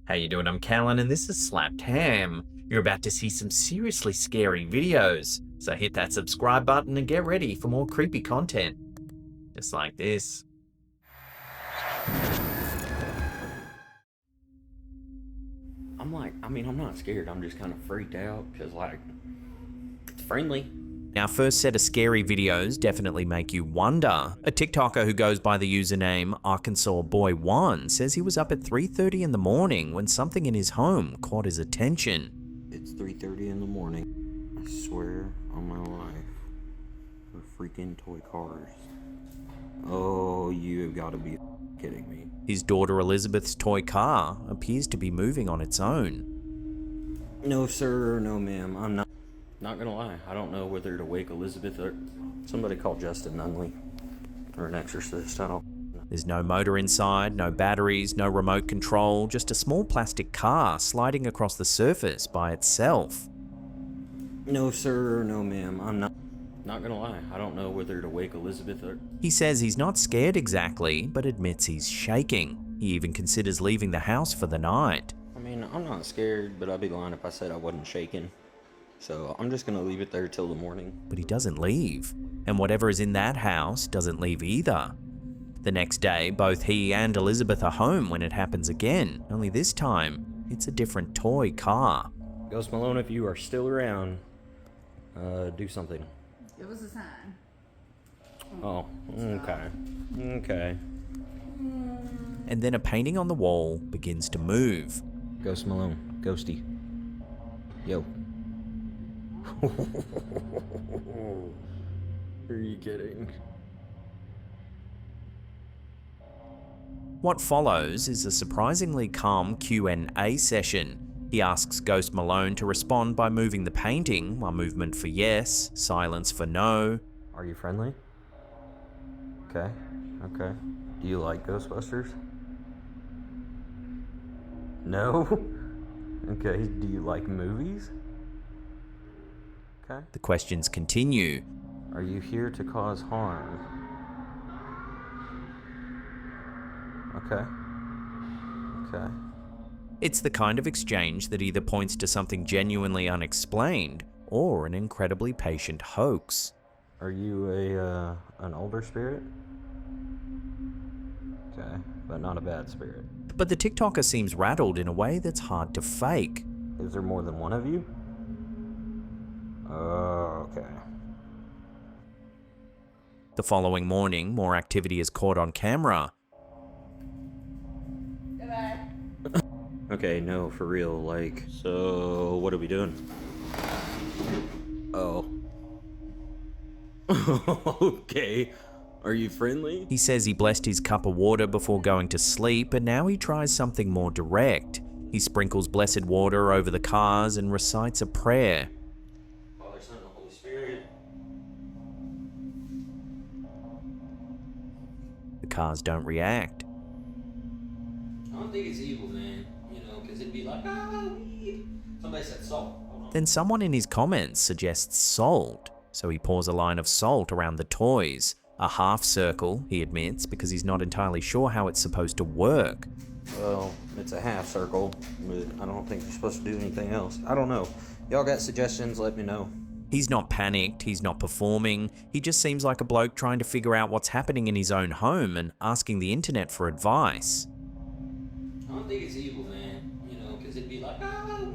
How you doing? I'm Callan and this is Slapped Ham. You're about to see some seriously scary videos, so hit that subscribe button and get ready for more creepy content. Just like this. I'm not scared. I'm just kind of freaked out because, it's friendly. Our first set of scary videos definitely make you wonder. A TikToker who goes by the username ArkansasBoy1 says he was up at 3:30 in the morning when something in his home caught his attention. It's 3:30 in the morning. I swear on my life. They're freaking toy cars. Oh, you have got to be kidding me. His daughter Elizabeth's toy car appears to be moving on its own. No, sir. No, ma'am. I'm not gonna lie. I don't know whether to wake Elizabeth or somebody call Justin Nunley or an exorcist. I don't. There's no motor inside, no batteries, no remote control, just a small plastic car sliding across the surface by itself. No, sir. No, ma'am. I'm not gonna lie. I don't know whether to wake Elizabeth or. He says he's not scared exactly, but admits he's shaking. He even considers leaving the house for the night. I'm not scared, but I'd be lying if I said I wasn't shaking. So I'm just gonna leave it there till the morning. But he doesn't leave, and whatever is in that house doesn't leave either. The next day, both he and Elizabeth are home when it happens again, only this time, it's a different toy car. Ghost Malone, if you are still around, do something. It was a sign. Oh, okay. Okay. And then a painting on the wall begins to move. Ghost Malone, Ghosty. Yo. Are you kidding? What follows is a surprisingly calm Q&A session. He asks Ghost Malone to respond by moving the painting, one movement for yes, silence for no. Are you friendly? Okay. Okay. Do you like Ghostbusters? No? Okay. Do you like movies? Okay. The questions continue. Are you here to cause harm? Okay. Okay. It's the kind of exchange that either points to something genuinely unexplained or an incredibly patient hoax. Are you an older spirit? Okay, but not a bad spirit. But the TikToker seems rattled in a way that's hard to fake. Is there more than one of you? Oh, okay. The following morning, more activity is caught on camera. Goodbye. Okay, no, for real, so what are we doing? Oh. Okay. Are you friendly? He says he blessed his cup of water before going to sleep, and now he tries something more direct. He sprinkles blessed water over the cars and recites a prayer. Father, Son, and Holy Spirit. The cars don't react. I don't think it's evil, man. Because it'd be like, oh, somebody said salt. Hold on. Then someone in his comments suggests salt, so he pours a line of salt around the toys. A half circle, he admits, because he's not entirely sure how it's supposed to work. Well, it's a half circle, but I don't think you're supposed to do anything else. I don't know. Y'all got suggestions, let me know. He's not panicked, he's not performing, he just seems like a bloke trying to figure out what's happening in his own home and asking the internet for advice. I don't think it's evil, man. Because it'd be like, oh,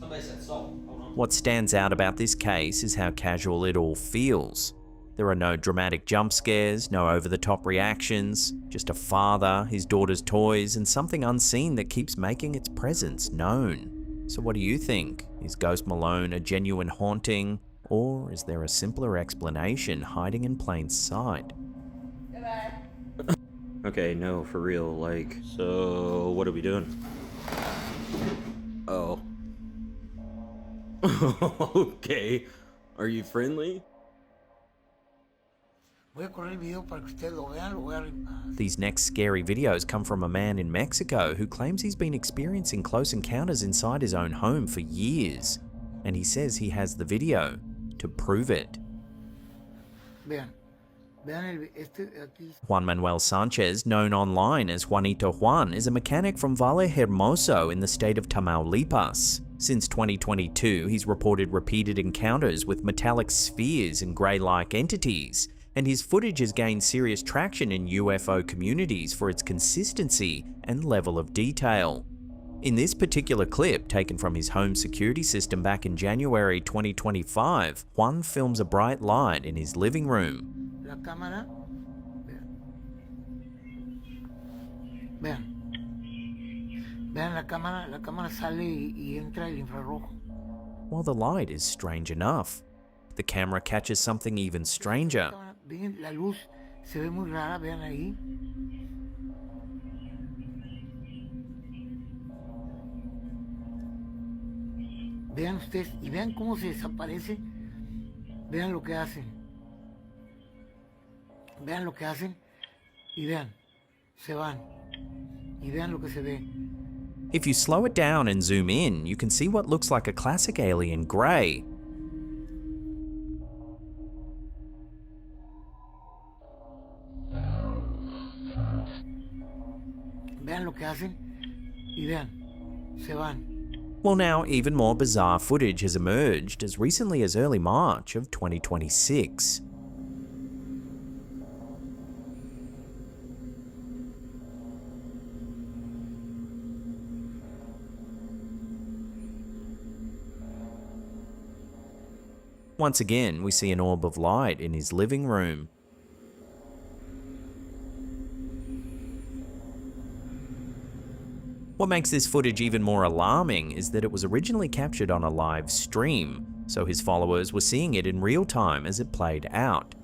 somebody said salt. Hold on. What stands out about this case is how casual it all feels. There are no dramatic jump scares, no over-the-top reactions, just a father, his daughter's toys, and something unseen that keeps making its presence known. So what do you think? Is Ghost Malone a genuine haunting, or is there a simpler explanation hiding in plain sight? Goodbye. Okay, no, for real, so what are we doing? Oh. Okay. Are you friendly? These next scary videos come from a man in Mexico who claims he's been experiencing close encounters inside his own home for years. And he says he has the video to prove it. Vean, Juan Manuel Sanchez, known online as Juanito Juan, is a mechanic from Valle Hermoso in the state of Tamaulipas. Since 2022, he's reported repeated encounters with metallic spheres and grey-like entities, and his footage has gained serious traction in UFO communities for its consistency and level of detail. In this particular clip, taken from his home security system back in January 2025, Juan films a bright light in his living room. La cámara, vean, vean la cámara sale y entra el infrarrojo. While the light is strange enough, the camera catches something even stranger. Ven, la luz se ve muy rara, vean ahí. Vean ustedes y vean cómo se desaparece. Vean lo que hacen. Vean lo que hacen y vean, se van. Y vean lo que se ve. If you slow it down and zoom in, you can see what looks like a classic alien grey. Vean lo que hacen y vean, se van. Well, now even more bizarre footage has emerged as recently as early March of 2026. Once again, we see an orb of light in his living room. What makes this footage even more alarming is that it was originally captured on a live stream, so his followers were seeing it in real time as it played out.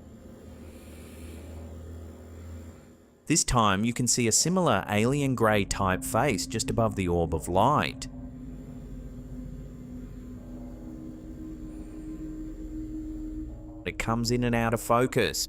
This time you can see a similar alien grey type face just above the orb of light. It comes in and out of focus.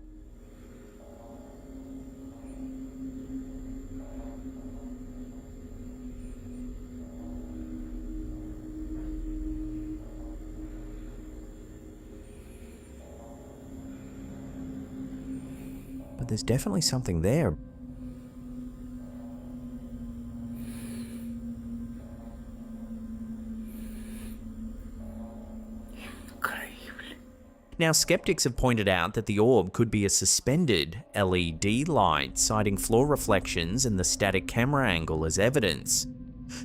But there's definitely something there. Now, skeptics have pointed out that the orb could be a suspended LED light, citing floor reflections and the static camera angle as evidence.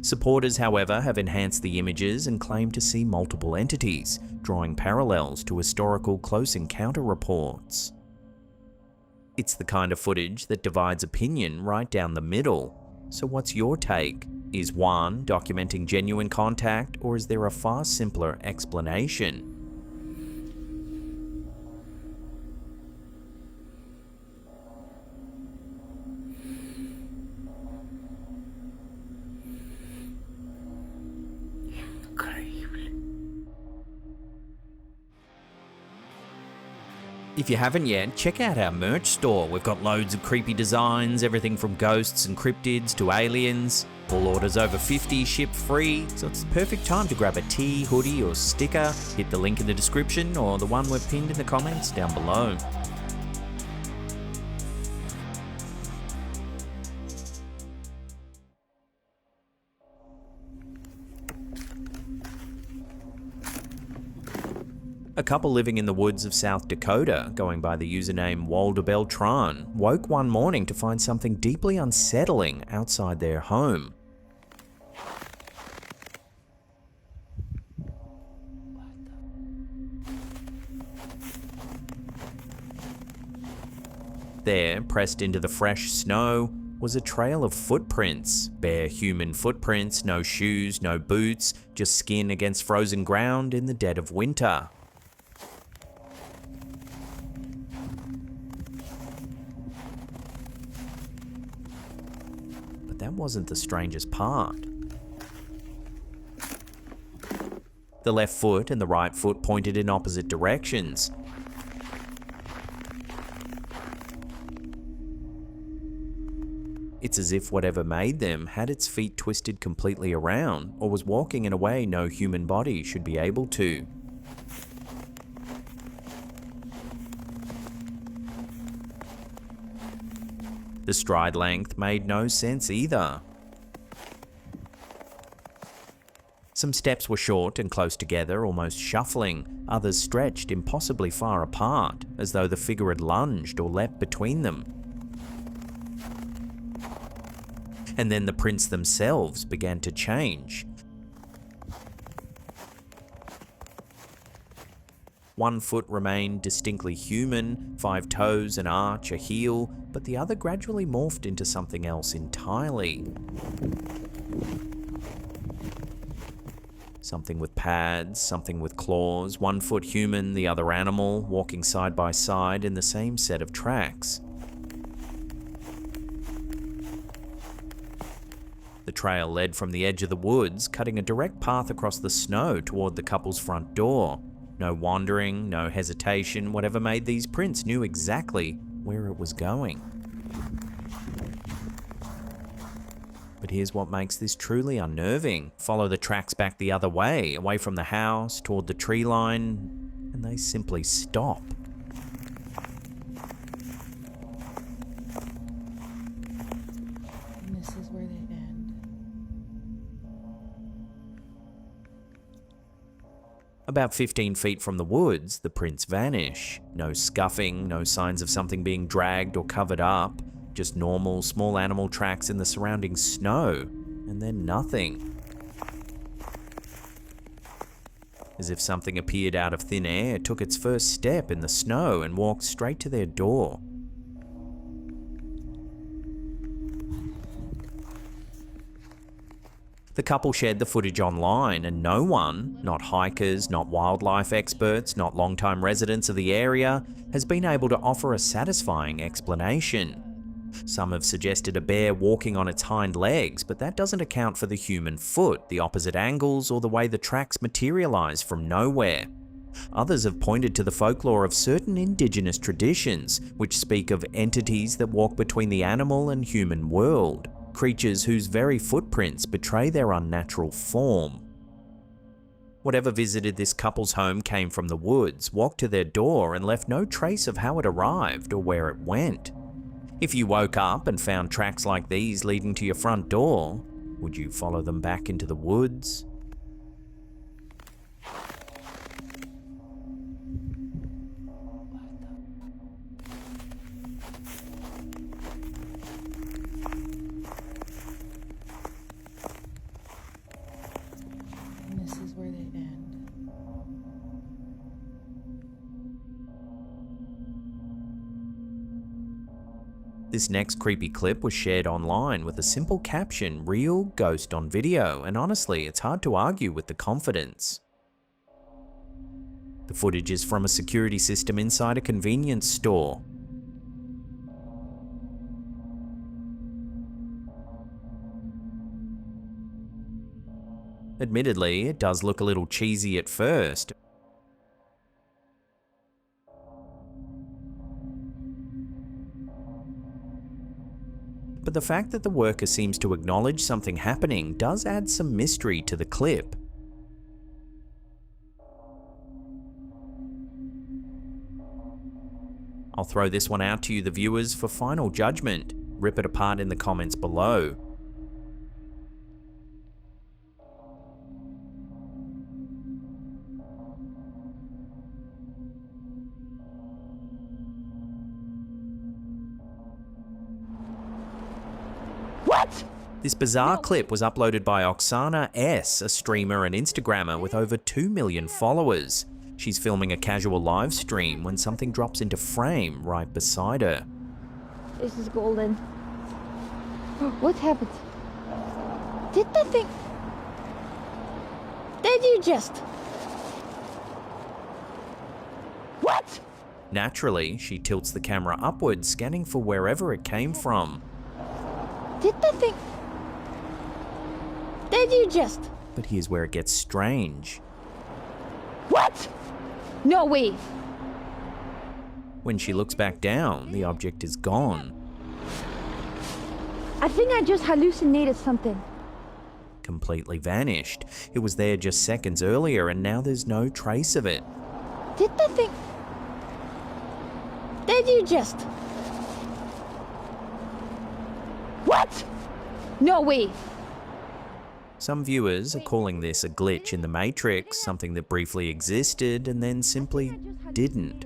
Supporters, however, have enhanced the images and claim to see multiple entities, drawing parallels to historical close encounter reports. It's the kind of footage that divides opinion right down the middle. So what's your take? Is Juan documenting genuine contact, or is there a far simpler explanation? If you haven't yet, check out our merch store. We've got loads of creepy designs, everything from ghosts and cryptids to aliens. All orders over 50 ship free, so it's the perfect time to grab a tee, hoodie or sticker. Hit the link in the description or the one we've pinned in the comments down below. A couple living in the woods of South Dakota, going by the username Walder Beltran, woke one morning to find something deeply unsettling outside their home. There, pressed into the fresh snow, was a trail of footprints. Bare human footprints, no shoes, no boots, just skin against frozen ground in the dead of winter. That wasn't the strangest part. The left foot and the right foot pointed in opposite directions. It's as if whatever made them had its feet twisted completely around, or was walking in a way no human body should be able to. The stride length made no sense either. Some steps were short and close together, almost shuffling. Others stretched impossibly far apart, as though the figure had lunged or leapt between them. And then the prints themselves began to change. One foot remained distinctly human, 5 toes, an arch, a heel, but the other gradually morphed into something else entirely. Something with pads, something with claws, 1 foot human, the other animal, walking side by side in the same set of tracks. The trail led from the edge of the woods, cutting a direct path across the snow toward the couple's front door. No wandering, no hesitation, whatever made these prints knew exactly where it was going. But here's what makes this truly unnerving. Follow the tracks back the other way, away from the house, toward the tree line, and they simply stop. And this is where they end. About 15 feet from the woods, the prints vanish. No scuffing, no signs of something being dragged or covered up. Just normal, small animal tracks in the surrounding snow, and then nothing. As if something appeared out of thin air, took its first step in the snow and walked straight to their door. The couple shared the footage online, and no one, not hikers, not wildlife experts, not long-time residents of the area, has been able to offer a satisfying explanation. Some have suggested a bear walking on its hind legs, but that doesn't account for the human foot, the opposite angles, or the way the tracks materialize from nowhere. Others have pointed to the folklore of certain indigenous traditions, which speak of entities that walk between the animal and human world. Creatures whose very footprints betray their unnatural form. Whatever visited this couple's home came from the woods, walked to their door, and left no trace of how it arrived or where it went. If you woke up and found tracks like these leading to your front door, would you follow them back into the woods? And this is where they end. This next creepy clip was shared online with a simple caption, "Real ghost on video," and honestly, it's hard to argue with the confidence. The footage is from a security system inside a convenience store. Admittedly, it does look a little cheesy at first. But the fact that the worker seems to acknowledge something happening does add some mystery to the clip. I'll throw this one out to you, the viewers, for final judgment. Rip it apart in the comments below. What? This bizarre clip was uploaded by Oksana S., a streamer and Instagrammer with over 2 million followers. She's filming a casual live stream when something drops into frame right beside her. This is golden. What happened? Did the thing... Did you just... What? Naturally, she tilts the camera upwards, scanning for wherever it came from. Did the thing... Did you just... But here's where it gets strange. What? No way. When she looks back down, the object is gone. I think I just hallucinated something. Completely vanished. It was there just seconds earlier and now there's no trace of it. Did the thing... Did you just... What? No way. Some viewers are calling this a glitch in the Matrix, something that briefly existed and then simply didn't.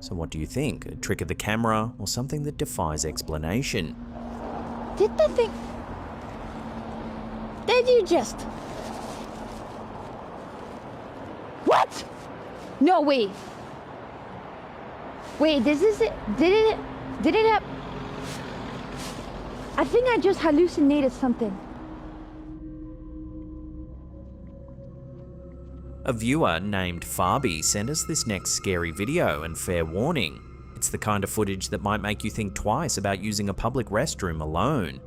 So what do you think? A trick of the camera or something that defies explanation? Did the thing... Did you just... What? No way. Wait, this is it? Did it happen? I think I just hallucinated something. A viewer named Farby sent us this next scary video, and fair warning, it's the kind of footage that might make you think twice about using a public restroom alone.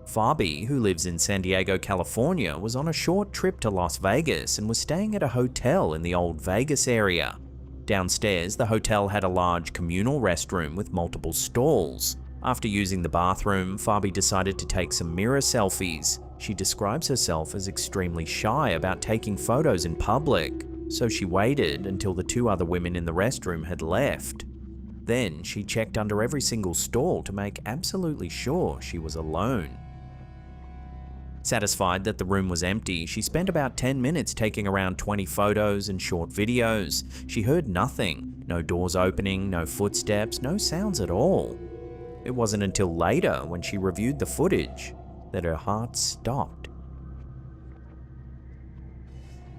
Farby, who lives in San Diego, California, was on a short trip to Las Vegas and was staying at a hotel in the old Vegas area. Downstairs, the hotel had a large communal restroom with multiple stalls. After using the bathroom, Farby decided to take some mirror selfies. She describes herself as extremely shy about taking photos in public, so she waited until the two other women in the restroom had left. Then she checked under every single stall to make absolutely sure she was alone. Satisfied that the room was empty, she spent about 10 minutes taking around 20 photos and short videos. She heard nothing, no doors opening, no footsteps, no sounds at all. It wasn't until later, when she reviewed the footage, that her heart stopped.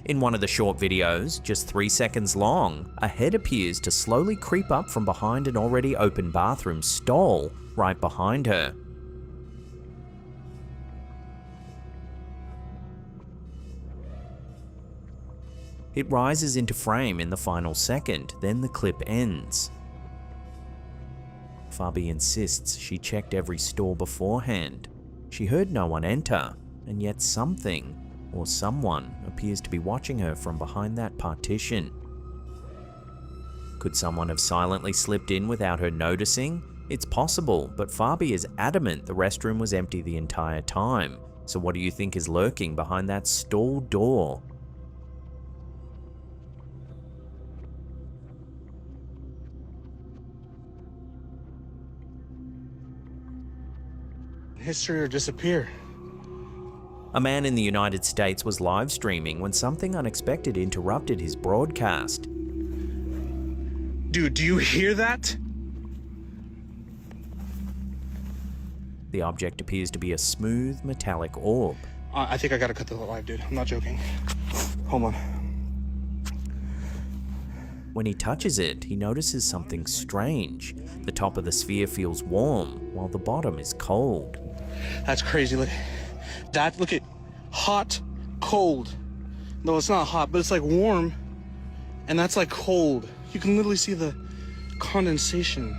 In one of the short videos, just 3 seconds long, a head appears to slowly creep up from behind an already open bathroom stall right behind her. It rises into frame in the final second, then the clip ends. Farby insists she checked every stall beforehand. She heard no one enter, and yet something or someone appears to be watching her from behind that partition. Could someone have silently slipped in without her noticing? It's possible, but Farby is adamant the restroom was empty the entire time. So what do you think is lurking behind that stall door? History or disappear. A man in the United States was live streaming when something unexpected interrupted his broadcast. Dude, do you hear that? The object appears to be a smooth, metallic orb. I think I gotta cut the live, dude. I'm not joking. Hold on. When he touches it, he notices something strange. The top of the sphere feels warm, while the bottom is cold. That's crazy. Look, look at hot, cold. No, it's not hot, but it's like warm, and that's like cold. You can literally see the condensation.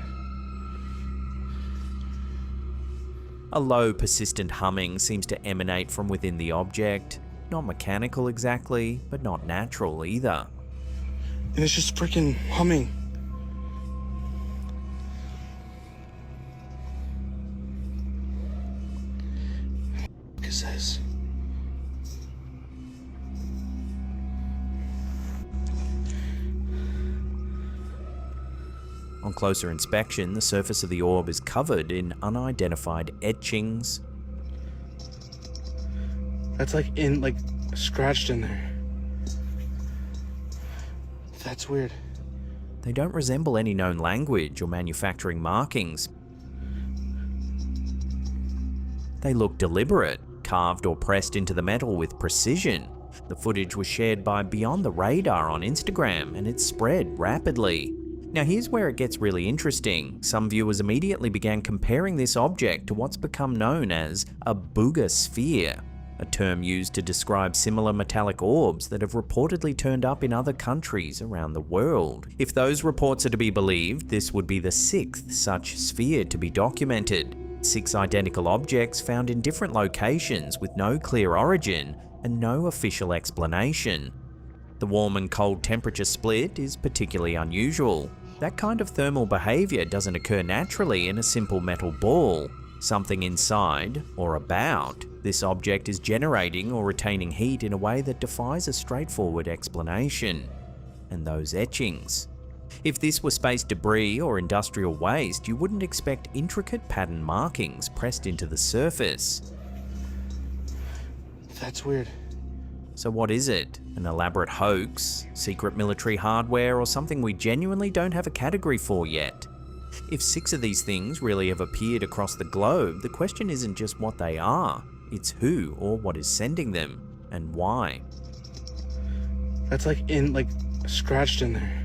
A low, persistent humming seems to emanate from within the object. Not mechanical exactly, but not natural either. And it's just freaking humming. What is this? On closer inspection, the surface of the orb is covered in unidentified etchings. That's like scratched in there. That's weird. They don't resemble any known language or manufacturing markings. They look deliberate, carved or pressed into the metal with precision. The footage was shared by Beyond the Radar on Instagram, and it spread rapidly. Now here's where it gets really interesting. Some viewers immediately began comparing this object to what's become known as a booger sphere, a term used to describe similar metallic orbs that have reportedly turned up in other countries around the world. If those reports are to be believed, this would be the 6th such sphere to be documented. 6 identical objects found in different locations with no clear origin and no official explanation. The warm and cold temperature split is particularly unusual. That kind of thermal behavior doesn't occur naturally in a simple metal ball. Something inside, or about, this object is generating or retaining heat in a way that defies a straightforward explanation. And those etchings, If this were space debris or industrial waste, you wouldn't expect intricate pattern markings pressed into the surface. That's weird. So what is it? An elaborate hoax, secret military hardware, or something we genuinely don't have a category for yet? If 6 of these things really have appeared across the globe, the question isn't just what they are, it's who or what is sending them, and why. That's like scratched in there.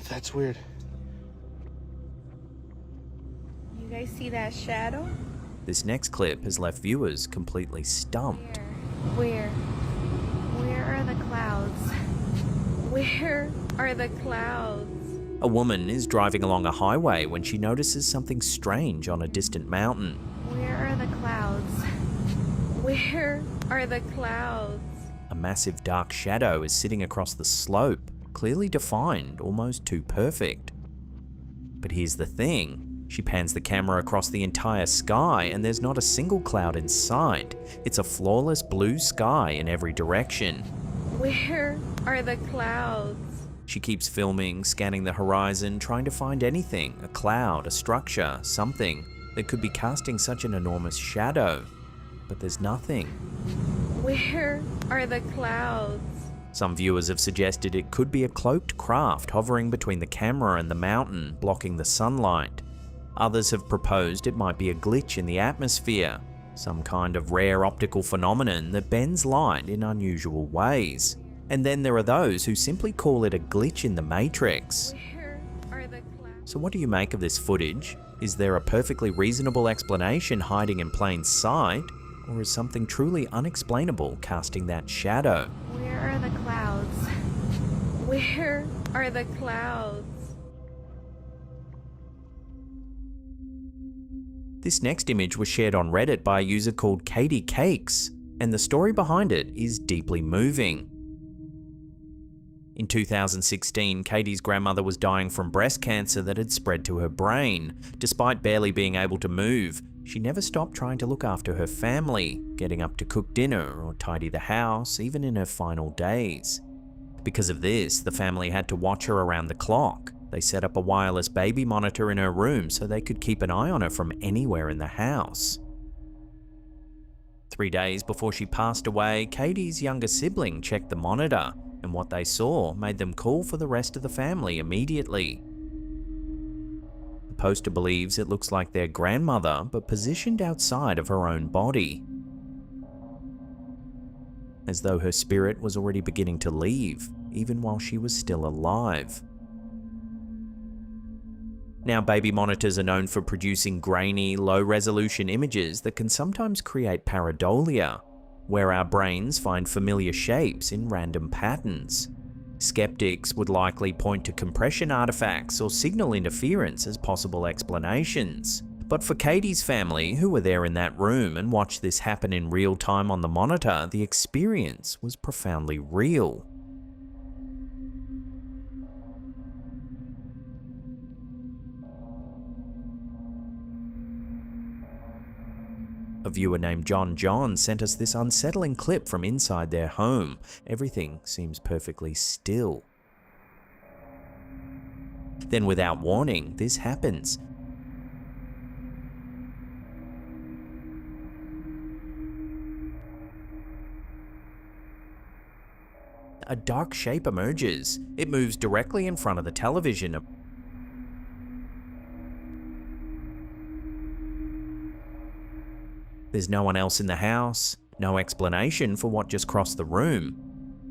That's weird. You guys see that shadow? This next clip has left viewers completely stumped. Where are the clouds? Where are the clouds? A woman is driving along a highway when she notices something strange on a distant mountain. Where are the clouds? Where are the clouds? A massive dark shadow is sitting across the slope, clearly defined, almost too perfect. But here's the thing. She pans the camera across the entire sky and there's not a single cloud in sight. It's a flawless blue sky in every direction. Where are the clouds? She keeps filming, scanning the horizon, trying to find anything, a cloud, a structure, something that could be casting such an enormous shadow. But there's nothing. Where are the clouds? Some viewers have suggested it could be a cloaked craft hovering between the camera and the mountain, blocking the sunlight. Others have proposed it might be a glitch in the atmosphere, some kind of rare optical phenomenon that bends light in unusual ways. And then there are those who simply call it a glitch in the matrix. Where are the clouds? So what do you make of this footage? Is there a perfectly reasonable explanation hiding in plain sight? Or is something truly unexplainable casting that shadow? Where are the clouds? Where are the clouds? This next image was shared on Reddit by a user called Katie Cakes, and the story behind it is deeply moving. In 2016, Katie's grandmother was dying from breast cancer that had spread to her brain. Despite barely being able to move, she never stopped trying to look after her family, getting up to cook dinner or tidy the house, even in her final days. Because of this, the family had to watch her around the clock. They set up a wireless baby monitor in her room so they could keep an eye on her from anywhere in the house. 3 days before she passed away, Katie's younger sibling checked the monitor, and what they saw made them call for the rest of the family immediately. The poster believes it looks like their grandmother, but positioned outside of her own body, as though her spirit was already beginning to leave, even while she was still alive. Now, baby monitors are known for producing grainy, low-resolution images that can sometimes create pareidolia, where our brains find familiar shapes in random patterns. Skeptics would likely point to compression artifacts or signal interference as possible explanations. But for Katie's family, who were there in that room and watched this happen in real time on the monitor, the experience was profoundly real. A viewer named John sent us this unsettling clip from inside their home. Everything seems perfectly still. Then, without warning, this happens. A dark shape emerges. It moves directly in front of the television. There's no one else in the house, no explanation for what just crossed the room.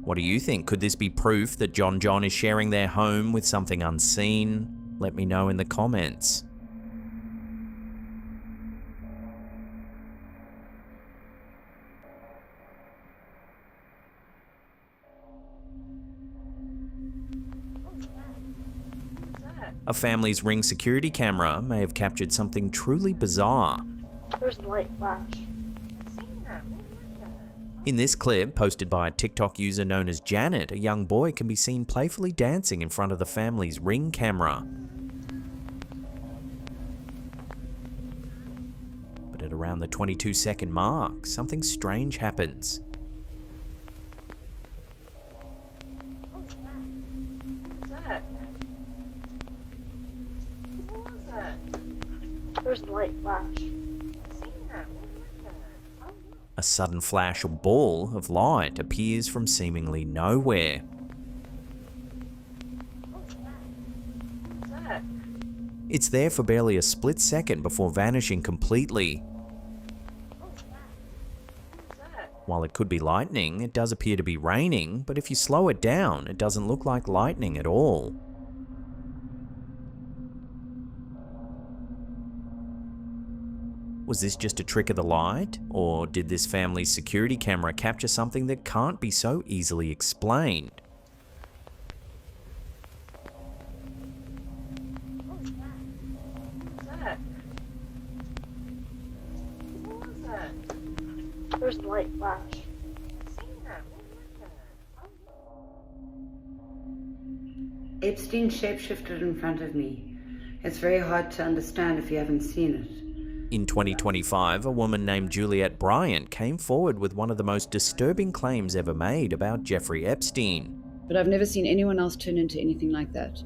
What do you think? Could this be proof that John is sharing their home with something unseen? Let me know in the comments. A family's Ring security camera may have captured something truly bizarre. There's the light flash. In this clip, posted by a TikTok user known as Janet, a young boy can be seen playfully dancing in front of the family's Ring camera. But at around the 22-second mark, something strange happens. Where's the light flash? A sudden flash or ball of light appears from seemingly nowhere. It's there for barely a split second before vanishing completely. While it could be lightning, it does appear to be raining, but if you slow it down, it doesn't look like lightning at all. Was this just a trick of the light, or did this family's security camera capture something that can't be so easily explained? Where's the light flash? Epstein shapeshifted in front of me. It's very hard to understand if you haven't seen it. In 2025, a woman named Juliette Bryant came forward with one of the most disturbing claims ever made about Jeffrey Epstein. But I've never seen anyone else turn into anything like that.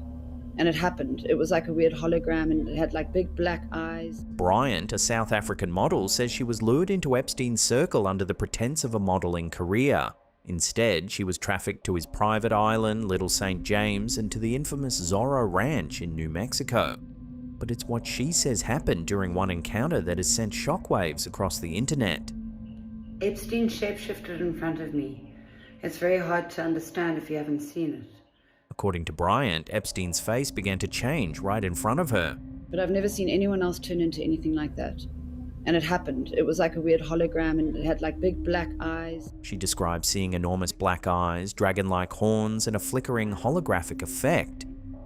And it happened. It was like a weird hologram and it had like big black eyes. Bryant, a South African model, says she was lured into Epstein's circle under the pretense of a modeling career. Instead, she was trafficked to his private island, Little St. James, and to the infamous Zorro Ranch in New Mexico. But it's what she says happened during one encounter that has sent shockwaves across the internet. Epstein shapeshifted in front of me. It's very hard to understand if you haven't seen it. According to Bryant, Epstein's face began to change right in front of her. But I've never seen anyone else turn into anything like that. And it happened. It was like a weird hologram and it had like big black eyes. She described seeing enormous black eyes, dragon-like horns, and a flickering holographic effect,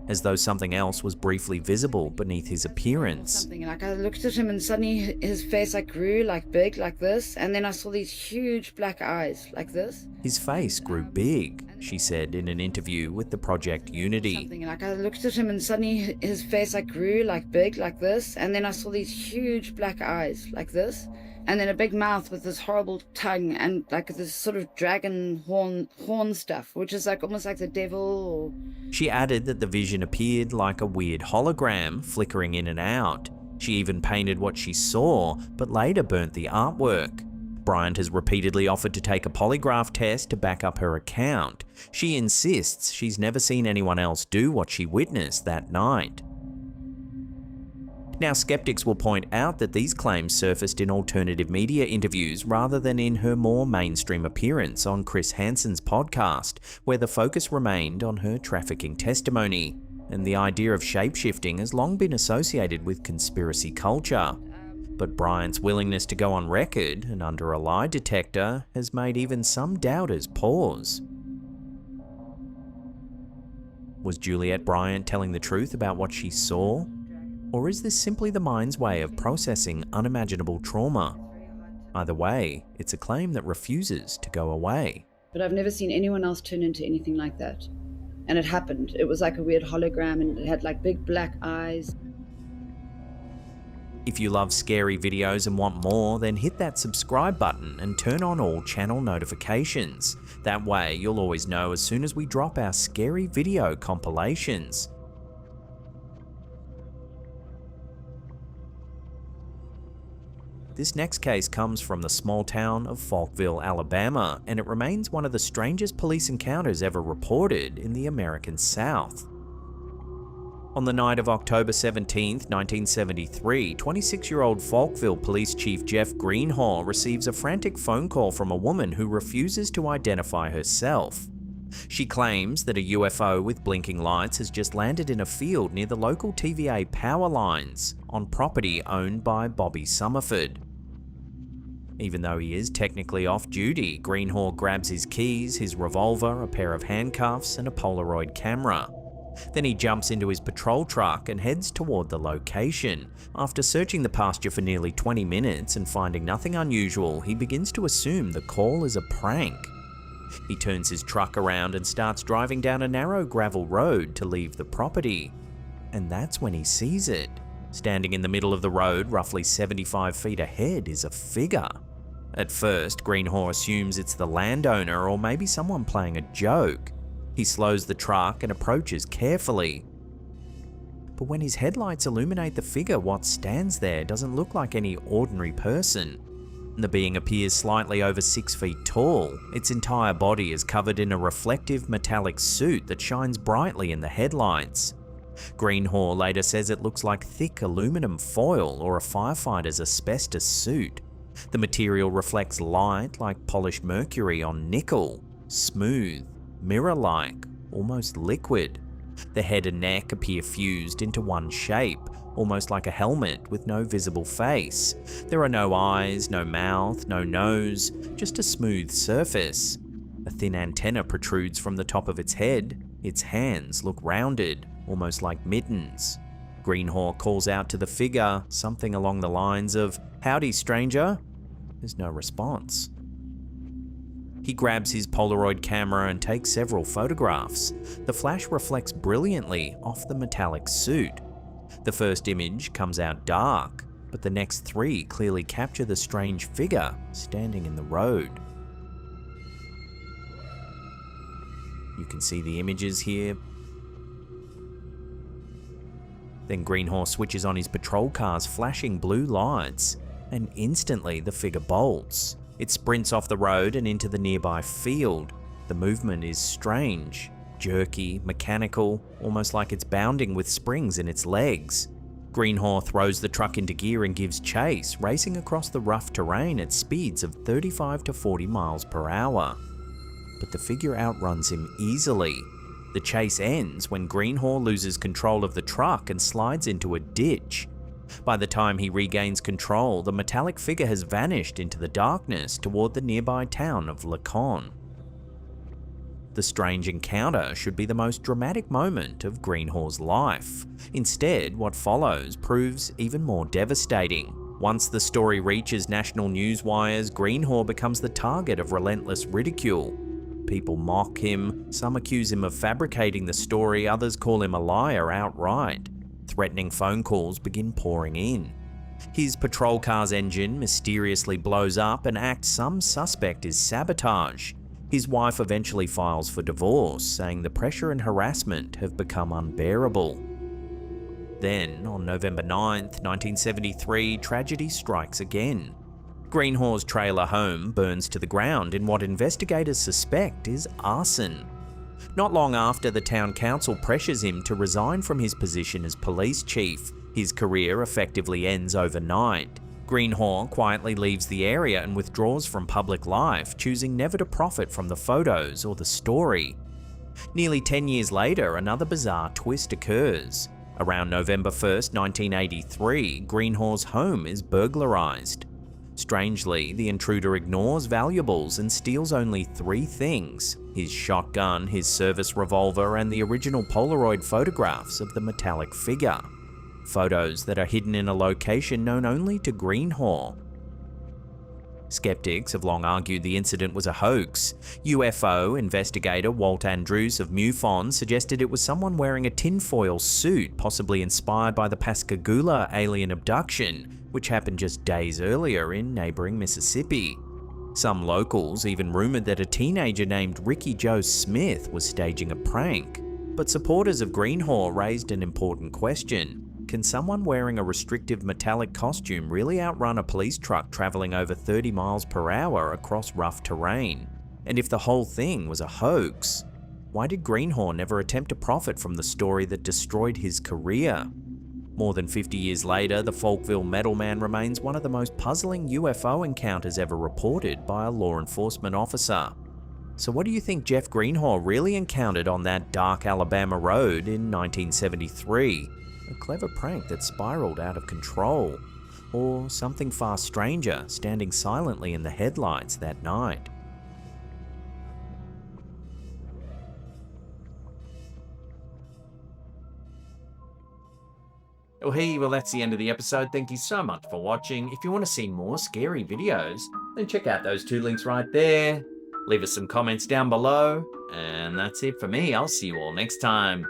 as though something else was briefly visible beneath his appearance. Something like I looked at him and suddenly his face like grew like big like this, and then I saw these huge black eyes like this. His face grew big, she said in an interview with the Project Unity. Something like I looked at him and suddenly his face like grew like big like this, and then I saw these huge black eyes like this, and then a big mouth with this horrible tongue and like this sort of dragon horn stuff, which is like almost like the devil. Or... She added that the vision appeared like a weird hologram, flickering in and out. She even painted what she saw, but later burnt the artwork. Bryant has repeatedly offered to take a polygraph test to back up her account. She insists she's never seen anyone else do what she witnessed that night. Now, skeptics will point out that these claims surfaced in alternative media interviews rather than in her more mainstream appearance on Chris Hansen's podcast, where the focus remained on her trafficking testimony. And the idea of shapeshifting has long been associated with conspiracy culture. But Bryant's willingness to go on record and under a lie detector has made even some doubters pause. Was Juliette Bryant telling the truth about what she saw? Or is this simply the mind's way of processing unimaginable trauma? Either way, it's a claim that refuses to go away. But I've never seen anyone else turn into anything like that. And it happened. It was like a weird hologram and it had like big black eyes. If you love scary videos and want more, then hit that subscribe button and turn on all channel notifications. That way, you'll always know as soon as we drop our scary video compilations. This next case comes from the small town of Falkville, Alabama, and it remains one of the strangest police encounters ever reported in the American South. On the night of October 17, 1973, 26-year-old Falkville Police Chief Jeff Greenhaw receives a frantic phone call from a woman who refuses to identify herself. She claims that a UFO with blinking lights has just landed in a field near the local TVA power lines on property owned by Bobby Summerford. Even though he is technically off duty, Greenhaw grabs his keys, his revolver, a pair of handcuffs, and a Polaroid camera. Then he jumps into his patrol truck and heads toward the location. After searching the pasture for nearly 20 minutes and finding nothing unusual, he begins to assume the call is a prank. He turns his truck around and starts driving down a narrow gravel road to leave the property. And that's when he sees it. Standing in the middle of the road, roughly 75 feet ahead, is a figure. At first, Greenhaw assumes it's the landowner or maybe someone playing a joke. He slows the truck and approaches carefully. But when his headlights illuminate the figure, what stands there doesn't look like any ordinary person. The being appears slightly over 6 feet tall. Its entire body is covered in a reflective metallic suit that shines brightly in the headlights. Greenhaw later says it looks like thick aluminum foil or a firefighter's asbestos suit. The material reflects light like polished mercury on nickel, smooth, mirror-like, almost liquid. The head and neck appear fused into one shape, almost like a helmet with no visible face. There are no eyes, no mouth, no nose, just a smooth surface. A thin antenna protrudes from the top of its head. Its hands look rounded, almost like mittens. Greenhaw calls out to the figure, something along the lines of, "Howdy, stranger." There's no response. He grabs his Polaroid camera and takes several photographs. The flash reflects brilliantly off the metallic suit. The first image comes out dark, but the next 3 clearly capture the strange figure standing in the road. You can see the images here. Then Greenhaw switches on his patrol car's flashing blue lights, and instantly the figure bolts. It sprints off the road and into the nearby field. The movement is strange, jerky, mechanical, almost like it's bounding with springs in its legs. Greenhaw throws the truck into gear and gives chase, racing across the rough terrain at speeds of 35 to 40 miles per hour. But the figure outruns him easily. The chase ends when Greenhaw loses control of the truck and slides into a ditch. By the time he regains control, the metallic figure has vanished into the darkness toward the nearby town of Lacon. The strange encounter should be the most dramatic moment of Greenhaw's life. Instead, what follows proves even more devastating. Once the story reaches national news wires, Greenhaw becomes the target of relentless ridicule. People mock him, some accuse him of fabricating the story, others call him a liar outright. Threatening phone calls begin pouring in. His patrol car's engine mysteriously blows up, an act some suspect is sabotage. His wife eventually files for divorce, saying the pressure and harassment have become unbearable. Then, on November 9th, 1973, tragedy strikes again. Greenhaw's trailer home burns to the ground in what investigators suspect is arson. Not long after, the town council pressures him to resign from his position as police chief. His career effectively ends overnight. Greenhaw quietly leaves the area and withdraws from public life, choosing never to profit from the photos or the story. Nearly 10 years later, another bizarre twist occurs. Around November 1st, 1983, Greenhaw's home is burglarized. Strangely, the intruder ignores valuables and steals only 3 things: his shotgun, his service revolver, and the original Polaroid photographs of the metallic figure. Photos that are hidden in a location known only to Greenhaw. Skeptics have long argued the incident was a hoax. UFO investigator Walt Andrews of MUFON suggested it was someone wearing a tinfoil suit, possibly inspired by the Pascagoula alien abduction, which happened just days earlier in neighboring Mississippi. Some locals even rumored that a teenager named Ricky Joe Smith was staging a prank. But supporters of Greenhaw raised an important question. Can someone wearing a restrictive metallic costume really outrun a police truck traveling over 30 miles per hour across rough terrain? And if the whole thing was a hoax, why did Greenhaw never attempt to profit from the story that destroyed his career? More than 50 years later, the Falkville Metal Man remains one of the most puzzling UFO encounters ever reported by a law enforcement officer. So what do you think Jeff Greenhaw really encountered on that dark Alabama road in 1973? A clever prank that spiraled out of control? Or something far stranger standing silently in the headlights that night? Oh hey, well that's the end of the episode. Thank you so much for watching. If you want to see more scary videos, then check out those 2 links right there. Leave us some comments down below. And that's it for me. I'll see you all next time.